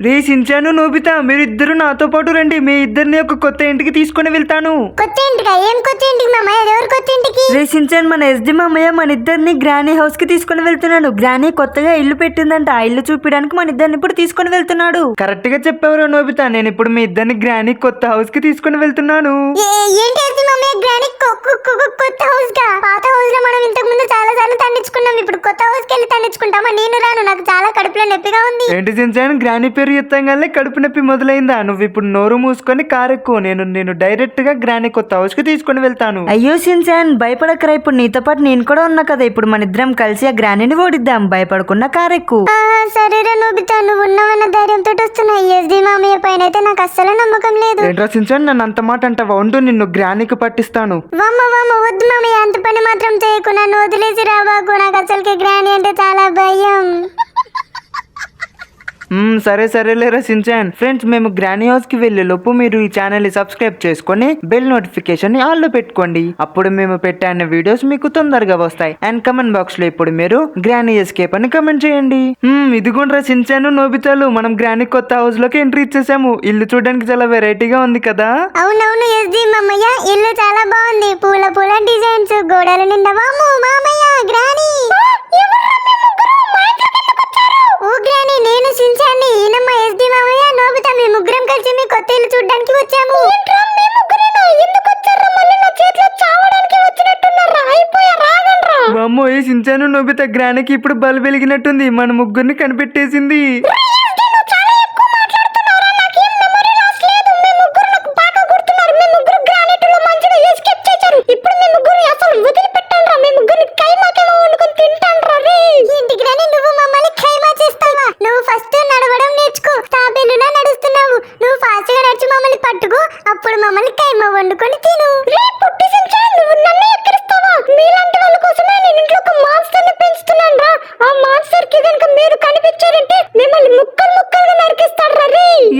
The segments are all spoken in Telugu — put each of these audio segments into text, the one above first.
రే సించాను నోబితా మీరిద్దరు నాతో పాటు రండి. మీ ఇద్దరిని ఒక కొత్త ఇంటికి తీసుకుని వెళ్తాను. కొత్త ఇంటికా? ఏం కొత్త ఇంటికి మామయ్య? ఎవరు కొత్త ఇంటికి? రే సించాన్, మన ఎస్డి మామయ్య మన ఇద్దరిని గ్రానీ హౌస్ కి తీసుకుని వెళ్తున్నాడు. గ్రానీ కొత్తగా ఇల్లు పెట్టిందంట. ఆ ఇల్లు చూపించడానికి మన ఇద్దరిని ఇప్పుడు తీసుకుని వెళ్తున్నాడు. కరెక్ట్ గా చెప్పారు నోబితా. నేను ఇప్పుడు మీ ఇద్దరిని గ్రానీ కొత్త హౌస్ కి తీసుకుని వెళ్తున్నాను. ఏంటి ఎస్డి మామయ్య గ్రానీ కొత్త హౌస్ గా? పాత హౌస్ లో మనం ఇంతకు ముందు చాలా సార్లు తండించుకున్నాం. ఇప్పుడు కొత్త హౌస్ కి వెళ్ళి తండించుకుంటామా? నేను రాను, నాకు చాలా కడుపులో నొప్పిగా ఉంది. ఏంటి సించాన్, గ్రానీ పేరు ఎత్తంగానే కడుపు నొప్పి మొదలైందా? నువ్వు ఇప్పుడు నోరు మూసుకొని కారెక్కు. నేను డైరెక్ట్ గా గ్రానీ కొత్త హౌస్ కి తీసుకుని వెళ్తాను. అయ్యో సించాన్, భయపడకరా. ఇప్పుడు నీతో పాటు నేను కూడా ఉన్నా కదా. ఇప్పుడు మన ఇద్దరం కలిసి ఆ గ్రానీని ఓడిద్దాం. భయపడకుండా కారెక్కు. సరేరా నోబితా, నువ్వు ఉన్నావన్న ధైర్యంతో వస్తున్నా. ఎస్డి మామయ్య పైన అయితే నాకు అస్సలు నమ్మకం లేదు. ఏంట్రా సించాన్, నన్ను అంత మాట అంటావా? ఉండు, నిన్ను గ్రానీకి పట్టిస్తాను. వమ్మ వద్దు మామయ్య, అంత పని మాత్రం చేయకు. నన్ను వదిలేసి రాబాకు. నాకు అసలుకి గ్రానీ అంటే చాలా భయం. సరేలేరా సించాన్. ఫ్రెండ్స్, మేము గ్రానీ హౌస్ కి వెళ్లే లోపు మీరు ఈ ఛానల్ ని సబ్స్క్రైబ్ చేసుకొని బెల్ నోటిఫికేషన్ ని ఆల్ లో పెట్టుకోండి. అప్పుడు మేము పెట్టే అన్ని వీడియోస్ మీకు తొందరగా వస్తాయి. అండ్ కమెంట్ బాక్స్ లో ఇప్పుడు మీరు గ్రానీ ఎస్కేప్ అని కమెంట్ చేయండి. ఇదిగోండ్రా సించాన్ నోబితాలు, మనం గ్రానీ కొత్త హౌస్ లోకి ఎంట్రీ ఇచ్చేసాము. ఇల్లు చూడడానికి చాలా వెరైటీగా ఉంది కదా? అవునవును ఎస్డి మామయ్య, ఇల్లు చాలా బాగుంది. పూల డిజైన్స్, గోడల నిండా. వామ్మో మామయ్య, గ్రానీ! ఓ గ్రానీ, నేను సించాన్ని. ఈయనమ్మ ఎస్డి మామయ్య, నోబితా, మీ ముగ్గురం కలిసి మీ కొత్త ఇల్లు చూడడానికి వచ్చాము. వామ్మో, ఈ సించాను నోబితా గ్రానీకి ఇప్పుడు బలు వెలిగినట్టుంది. మన ముగ్గురిని కనిపెట్టేసింది. అప్పుడు మమ్మల్ని కైమా వండుకొని తిను.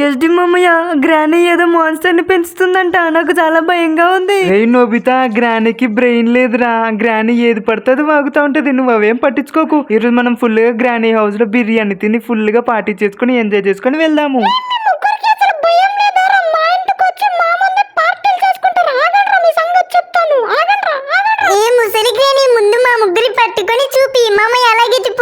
ఎస్డి మామయ్య, గ్రానీ ఏదో మాన్స్టర్ ని పెంచుతుందంట. నాకు చాలా భయంగా ఉంది. రే నోబితా, గ్రానీకి బ్రెయిన్ లేదురా. గ్రానీ ఏది పడుతుంది వాగుతా ఉంటది. నువ్వు అవేం పట్టించుకోకు. ఈరోజు మనం ఫుల్ గా గ్రానీ హౌస్ లో బిర్యానీ తిని ఫుల్ గా పార్టీ చేసుకుని ఎంజాయ్ చేసుకుని వెళ్దాము. ఏ ముసలి గ్రానీ, ముందు మా ముగ్గురి పట్టుకొని చూపి. మామయ్య అలాగే తిప్పు.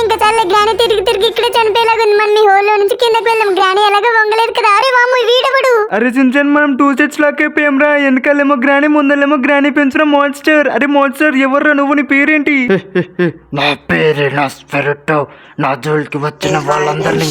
ఇంకా చాలా గ్రానీ తిరిగి ఇక్కడ చనిపోయేలాగా ఉంది. మన హోల్లో నుంచి కిందకి వెళ్ళాం. గ్రానీ ఎలాగో వంగలేదు కదా. అరే వాము, వీడవడు. అరే సించాన్, మనం 2 సెట్స్ లాక్ అయిపోయాం రా. వెనకాలేమో గ్రానీ, ముందలేమో గ్రానీ పెంచిన మాన్స్టర్. అరే మాన్స్టర్, ఎవర్రా నువ్వు? నీ పేరేంటి? నా పేరు నా స్పిరిట్. నా జోలికి వచ్చిన వాళ్ళందరినీ